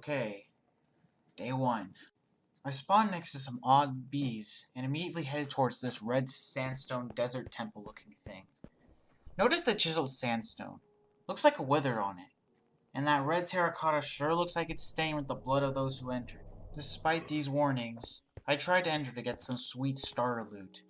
Okay, day 1. I spawned next to some odd bees and immediately headed towards this red sandstone desert temple looking thing. Notice the chiseled sandstone. Looks like a wither on it. And that red terracotta sure looks like it's stained with the blood of those who entered. Despite these warnings, I tried to enter to get some sweet starter loot,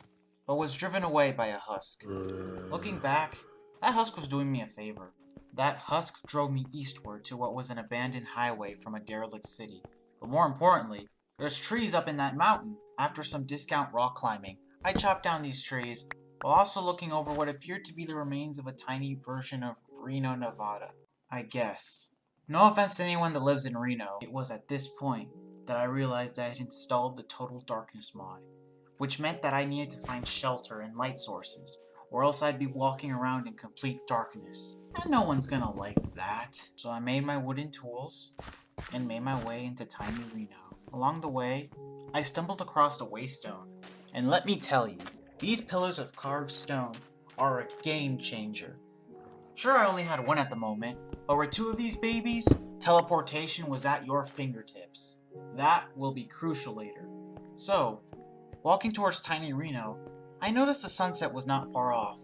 but was driven away by a husk. Looking back, that husk was doing me a favor. That husk drove me eastward to what was an abandoned highway from a derelict city. But more importantly, there's trees up in that mountain. After some discount rock climbing, I chopped down these trees, while also looking over what appeared to be the remains of a tiny version of Reno, Nevada. I guess. No offense to anyone that lives in Reno, it was at this point that I realized I had installed the Total Darkness mod, which meant that I needed to find shelter and light sources, or else I'd be walking around in complete darkness. And no one's gonna like that. So I made my wooden tools, and made my way into tiny Reno. Along the way, I stumbled across a waystone, and let me tell you, these pillars of carved stone are a game changer. Sure, I only had one at the moment, but with 2 of these babies, teleportation was at your fingertips. That will be crucial later. So, walking towards tiny Reno, I noticed the sunset was not far off.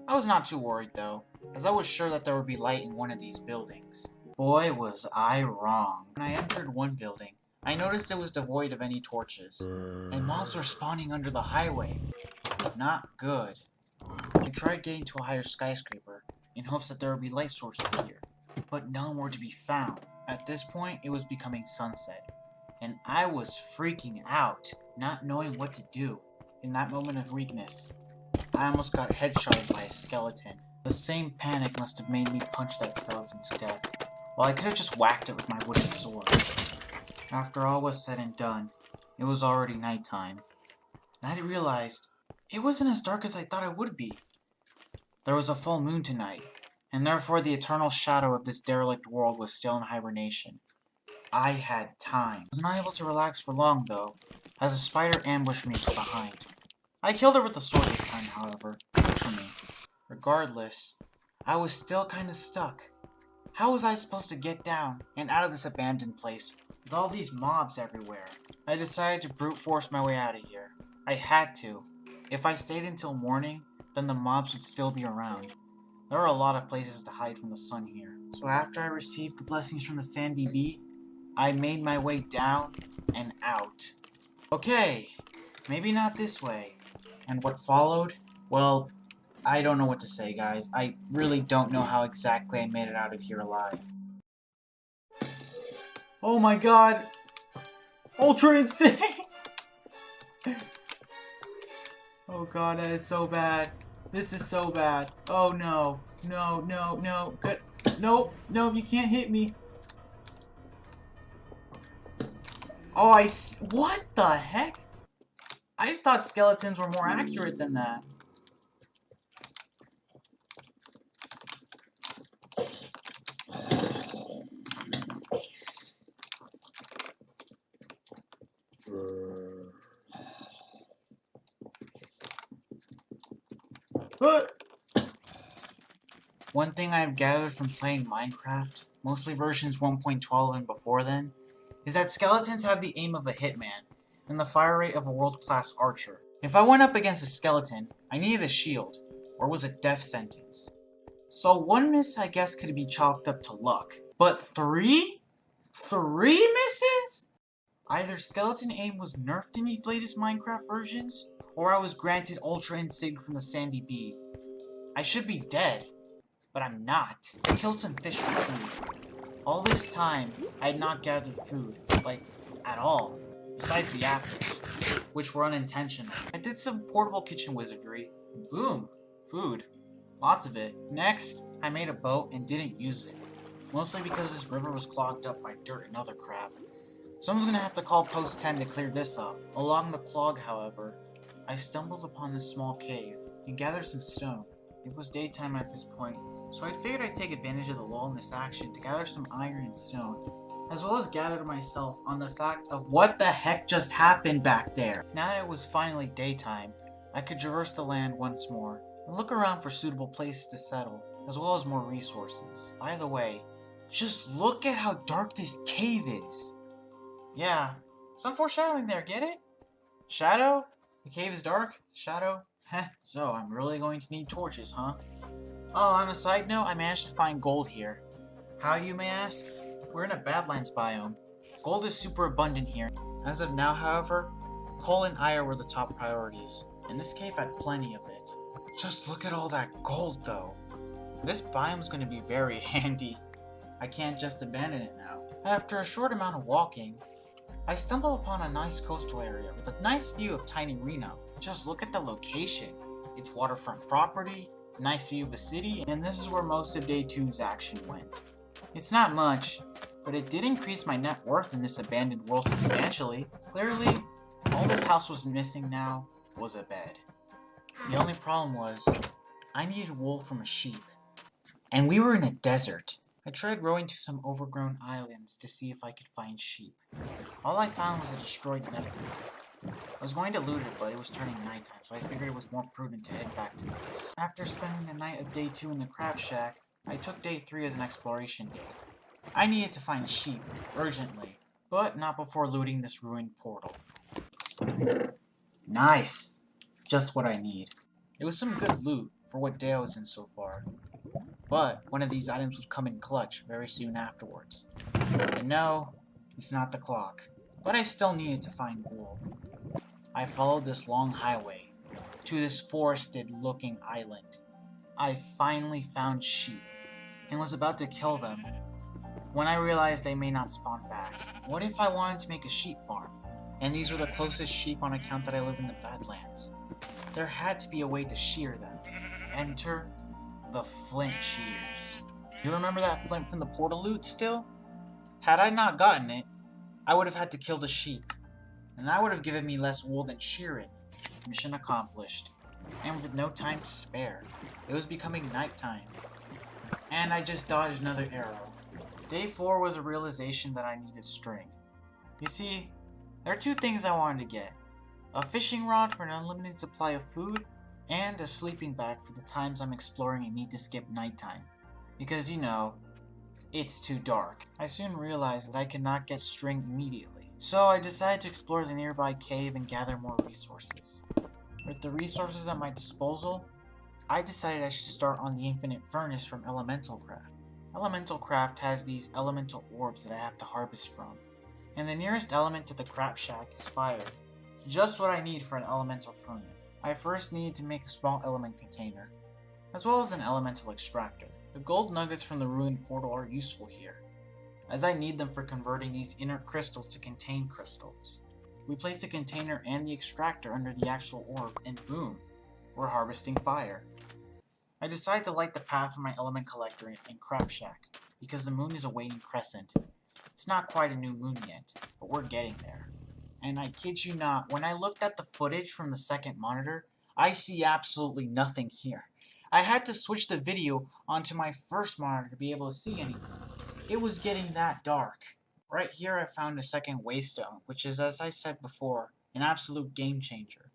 I was not too worried though, as I was sure that there would be light in one of these buildings. Boy, was I wrong. When I entered one building, I noticed it was devoid of any torches, and mobs were spawning under the highway. Not good. I tried getting to a higher skyscraper, in hopes that there would be light sources here, but none were to be found. At this point, it was becoming sunset, and I was freaking out, not knowing what to do. In that moment of weakness, I almost got headshotted by a skeleton. The same panic must have made me punch that skeleton to death, while I could have just whacked it with my wooden sword. After all was said and done, it was already nighttime, and I realized it wasn't as dark as I thought it would be. There was a full moon tonight, and therefore the eternal shadow of this derelict world was still in hibernation. I had time. I was not able to relax for long, though, as a spider ambushed me from behind. I killed her with the sword this time, however. Good for me. Regardless, I was still kinda stuck. How was I supposed to get down and out of this abandoned place with all these mobs everywhere? I decided to brute force my way out of here. I had to. If I stayed until morning, then the mobs would still be around. There are a lot of places to hide from the sun here. So after I received the blessings from the Sandy Bee, I made my way down and out. Okay, maybe not this way. And what followed? Well, I don't know what to say, guys. I really don't know how exactly I made it out of here alive. Oh my god! Ultra Instinct! Oh god, that is so bad. This is so bad. Oh no. No, no, no. Good. Nope. No, you can't hit me. Oh, what the heck? I thought skeletons were more accurate than that. One thing I have gathered from playing Minecraft, mostly versions 1.12 and before then, is that skeletons have the aim of a hitman and the fire rate of a world-class archer. If I went up against a skeleton, I needed a shield, or was a death sentence. So 1 miss I guess could be chalked up to luck. But 3? 3 misses? Either skeleton aim was nerfed in these latest Minecraft versions, or I was granted Ultra Instinct from the Sandy Bee. I should be dead, but I'm not. I killed some fish for food. All this time, I had not gathered food, like, at all, besides the apples, which were unintentional. I did some portable kitchen wizardry. Boom! Food. Lots of it. Next, I made a boat and didn't use it, mostly because this river was clogged up by dirt and other crap. Someone's gonna have to call Post 10 to clear this up. Along the clog, however, I stumbled upon this small cave and gathered some stone. It was daytime at this point, so I figured I'd take advantage of the lull in this action to gather some iron and stone, as well as gather myself on the fact of what the heck just happened back there. Now that it was finally daytime, I could traverse the land once more and look around for suitable places to settle, as well as more resources. By the way, Just look at how dark this cave is. Yeah, some foreshadowing there, get it? Shadow? The cave is dark? Shadow? Heh, so I'm really going to need torches, huh? Oh, on a side note, I managed to find gold here. How, you may ask? We're in a Badlands biome. Gold is super abundant here. As of now, however, coal and iron were the top priorities, and this cave had plenty of it. Just look at all that gold, though. This biome's going to be very handy. I can't just abandon it now. After a short amount of walking, I stumbled upon a nice coastal area with a nice view of tiny Reno. Just look at the location. It's waterfront property, nice view of the city, and this is where most of day 2's action went. It's not much, but it did increase my net worth in this abandoned world substantially. Clearly, all this house was missing now was a bed. The only problem was, I needed wool from a sheep. And we were in a desert. I tried rowing to some overgrown islands to see if I could find sheep. All I found was a destroyed nether. I was going to loot it, but it was turning nighttime, so I figured it was more prudent to head back to base. After spending the night of day 2 in the crab shack, I took day 3 as an exploration day. I needed to find sheep, urgently, but not before looting this ruined portal. Nice! Just what I need. It was some good loot for what day I was in so far. But one of these items would come in clutch very soon afterwards. And no, it's not the clock. But I still needed to find wool. I followed this long highway to this forested-looking island. I finally found sheep and was about to kill them when I realized they may not spawn back. What if I wanted to make a sheep farm? And these were the closest sheep on account that I live in the Badlands. There had to be a way to shear them. Enter the flint shears. You remember that flint from the portal loot still? Had I not gotten it, I would have had to kill the sheep, and that would have given me less wool than shearing. Mission accomplished. And with no time to spare, it was becoming nighttime. And I just dodged another arrow. Day 4 was a realization that I needed string. You see, there are 2 things I wanted to get. A fishing rod for an unlimited supply of food, and a sleeping bag for the times I'm exploring and need to skip nighttime. Because, you know, it's too dark. I soon realized that I could not get string immediately, so I decided to explore the nearby cave and gather more resources. With the resources at my disposal, I decided I should start on the infinite furnace from Elemental Craft. Elemental Craft has these elemental orbs that I have to harvest from, and the nearest element to the crap shack is fire. Just what I need for an elemental furnace. I first needed to make a small element container, as well as an elemental extractor. The gold nuggets from the ruined portal are useful here, as I need them for converting these inert crystals to contain crystals. We place the container and the extractor under the actual orb, and boom, we're harvesting fire. I decide to light the path for my element collector in Crab Shack, because the moon is a waning crescent. It's not quite a new moon yet, but we're getting there. And I kid you not, when I looked at the footage from the second monitor, I see absolutely nothing here. I had to switch the video onto my first monitor to be able to see anything. It was getting that dark. Right here I found a second waystone, which is, as I said before, an absolute game changer.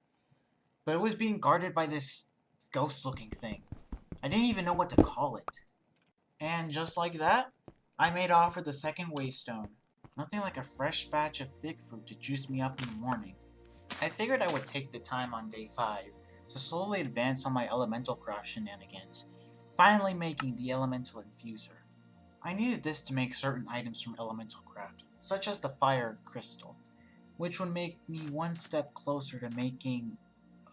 But it was being guarded by this ghost-looking thing. I didn't even know what to call it. And just like that, I made off with the second waystone. Nothing like a fresh batch of fig fruit to juice me up in the morning. I figured I would take the time on day 5 to slowly advance on my elemental craft shenanigans, finally making the elemental infuser. I needed this to make certain items from elemental craft, such as the fire crystal, which would make me one step closer to making...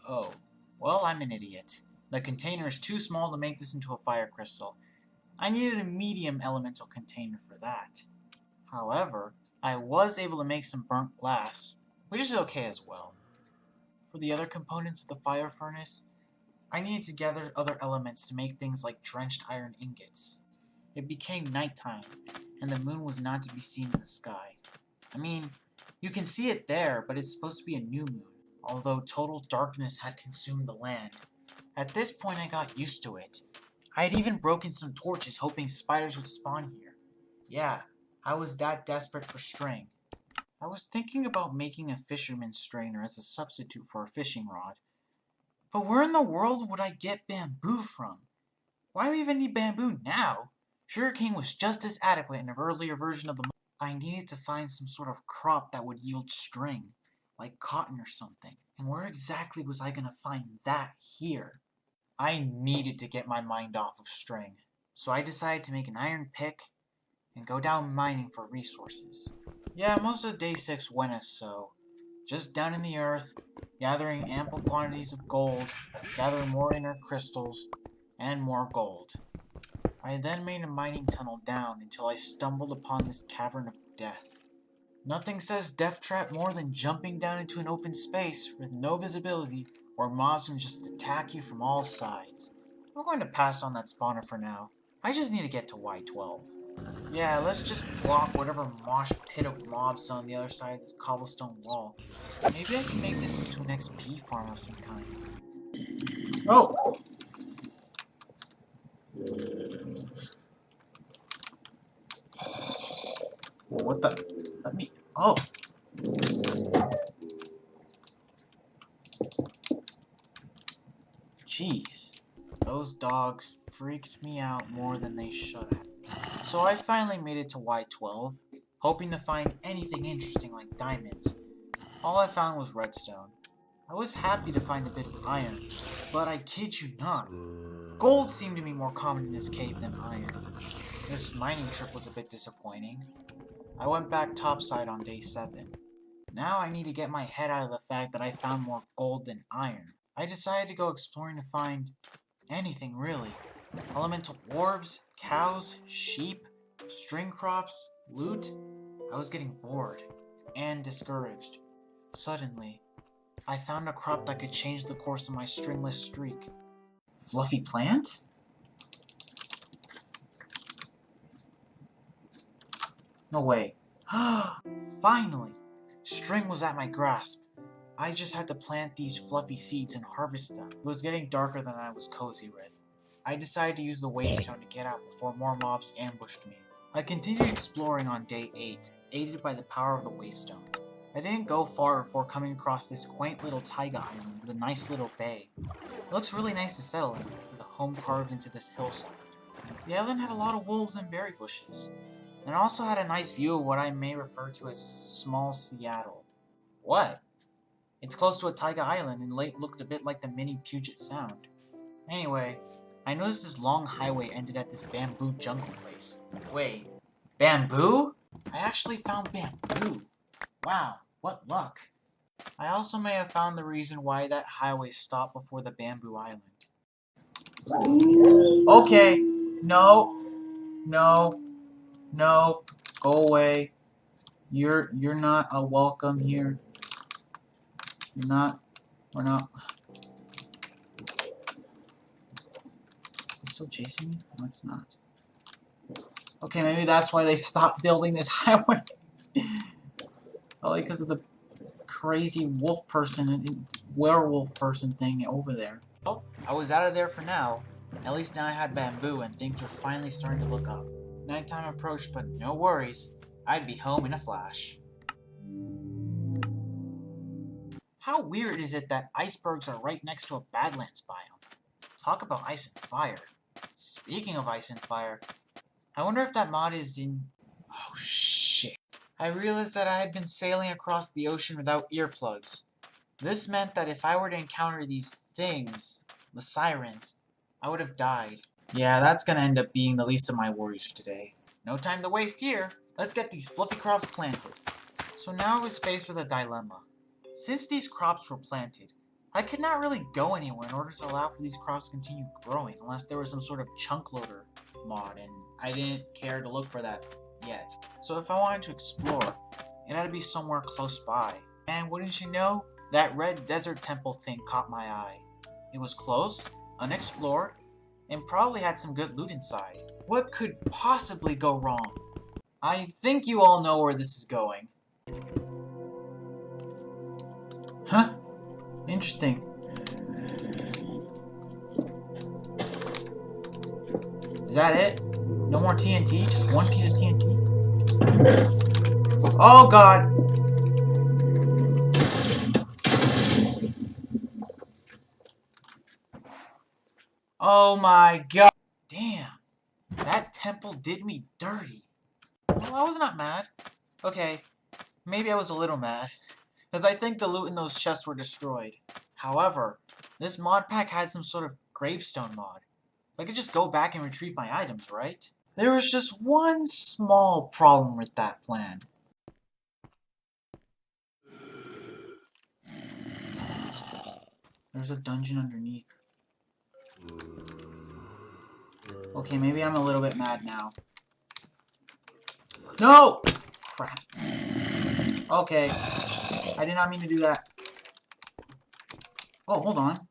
Oh, well, I'm an idiot. The container is too small to make this into a fire crystal. I needed a medium elemental container for that. However, I was able to make some burnt glass, which is okay as well. For the other components of the fire furnace, I needed to gather other elements to make things like drenched iron ingots. It became nighttime, and the moon was not to be seen in the sky. I mean, you can see it there, but it's supposed to be a new moon, although total darkness had consumed the land. At this point I got used to it. I had even broken some torches hoping spiders would spawn here. Yeah, I was that desperate for string. I was thinking about making a fisherman's strainer as a substitute for a fishing rod. But where in the world would I get bamboo from? Why do we even need bamboo now? Sugarcane was just as adequate in an earlier version of the. I needed to find some sort of crop that would yield string, like cotton or something. And where exactly was I gonna find that here? I needed to get my mind off of string, so I decided to make an iron pick and go down mining for resources. Yeah, most of day 6 went as so. Just down in the earth, gathering ample quantities of gold, gathering more inner crystals, and more gold. I then made a mining tunnel down until I stumbled upon this cavern of death. Nothing says death trap more than jumping down into an open space with no visibility where mobs can just attack you from all sides. I'm going to pass on that spawner for now. I just need to get to Y12. Yeah, let's just block whatever mosh pit of mobs on the other side of this cobblestone wall. Maybe I can make this into an XP farm of some kind. Oh! What the? Let me. Oh! Jeez. Those dogs freaked me out more than they should have. So I finally made it to Y12, hoping to find anything interesting like diamonds. All I found was redstone. I was happy to find a bit of iron, but I kid you not. Gold seemed to be more common in this cave than iron. This mining trip was a bit disappointing. I went back topside on day 7. Now I need to get my head out of the fact that I found more gold than iron. I decided to go exploring to find anything really. Elemental orbs, cows, sheep, string crops, loot. I was getting bored and discouraged. Suddenly, I found a crop that could change the course of my stringless streak. Fluffy plant? No way. Finally! String was at my grasp. I just had to plant these fluffy seeds and harvest them. It was getting darker than I was cozy with. I decided to use the waystone to get out before more mobs ambushed me. I continued exploring on day 8, aided by the power of the waystone. I didn't go far before coming across this quaint little taiga island with a nice little bay. It looks really nice to settle in, with a home carved into this hillside. The island had a lot of wolves and berry bushes, and also had a nice view of what I may refer to as small Seattle. What? It's close to a taiga island and looked a bit like the mini Puget Sound. Anyway, I noticed this long highway ended at this bamboo jungle place. Wait, bamboo? I actually found bamboo. Wow, what luck. I also may have found the reason why that highway stopped before the bamboo island. Okay, no, go away. You're not a welcome here. We're not. It's still chasing me? No, it's not. Okay, maybe that's why they stopped building this highway. Probably because of the crazy wolf person and werewolf person thing over there. Oh, I was out of there for now. At least now I had bamboo and things were finally starting to look up. Nighttime approached, but no worries. I'd be home in a flash. How weird is it that icebergs are right next to a Badlands biome? Talk about ice and fire. Speaking of ice and fire, I wonder if that mod is in... Oh shit. I realized that I had been sailing across the ocean without earplugs. This meant that if I were to encounter these things, the sirens, I would have died. Yeah, that's gonna end up being the least of my worries for today. No time to waste here. Let's get these fluffy crops planted. So now I was faced with a dilemma. Since these crops were planted, I could not really go anywhere in order to allow for these crops to continue growing unless there was some sort of chunk loader mod, and I didn't care to look for that yet. So if I wanted to explore, it had to be somewhere close by. And wouldn't you know, that red desert temple thing caught my eye. It was close, unexplored, and probably had some good loot inside. What could possibly go wrong? I think you all know where this is going. Huh? Interesting. Is that it? No more TNT? Just one piece of TNT? Oh god! Oh my god! Damn. That temple temple did me dirty. Well, I was not mad. Okay, maybe I was a little mad, because I think the loot in those chests were destroyed. However, this mod pack had some sort of gravestone mod. I could just go back and retrieve my items, right? There was just one small problem with that plan. There's a dungeon underneath. Okay, maybe I'm a little bit mad now. No! Crap. Okay. I did not mean to do that. Oh, hold on.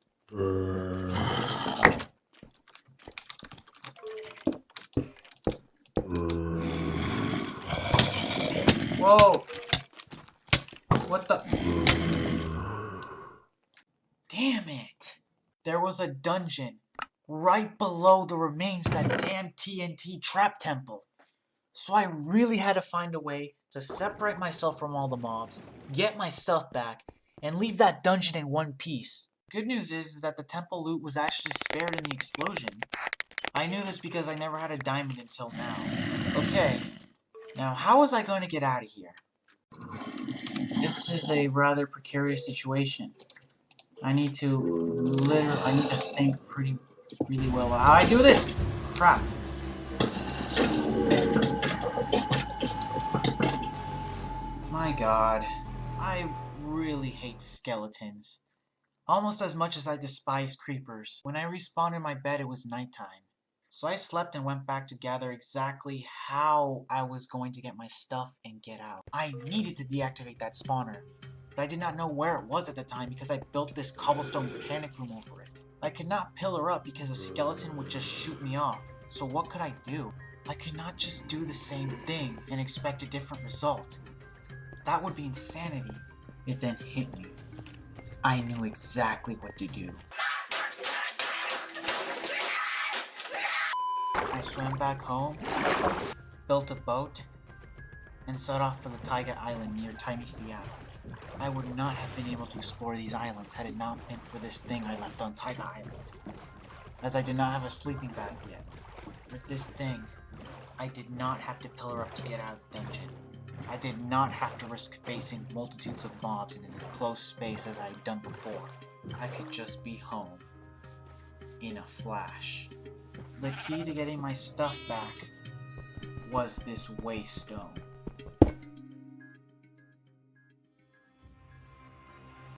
Whoa! What the? Damn it! There was a dungeon right below the remains of that damn TNT trap temple. So I really had to find a way to separate myself from all the mobs, get my stuff back, and leave that dungeon in one piece. Good news is that the temple loot was actually spared in the explosion. I knew this because I never had a diamond until now. Okay, now how was I going to get out of here? This is a rather precarious situation. I need to think really well about how I do this! Crap. My god, I really hate skeletons. Almost as much as I despise creepers. When I respawned in my bed, it was nighttime. So I slept and went back to gather exactly how I was going to get my stuff and get out. I needed to deactivate that spawner, but I did not know where it was at the time because I built this cobblestone panic room over it. I could not pillar up because a skeleton would just shoot me off. So what could I do? I could not just do the same thing and expect a different result. That would be insanity. It then hit me. I knew exactly what to do. I swam back home, built a boat, and set off for the Taiga Island near Tiny Seattle. I would not have been able to explore these islands had it not been for this thing I left on Taiga Island, as I did not have a sleeping bag yet. With this thing, I did not have to pillar up to get out of the dungeon. I did not have to risk facing multitudes of mobs in an enclosed space as I had done before. I could just be home. In a flash. The key to getting my stuff back was this waystone.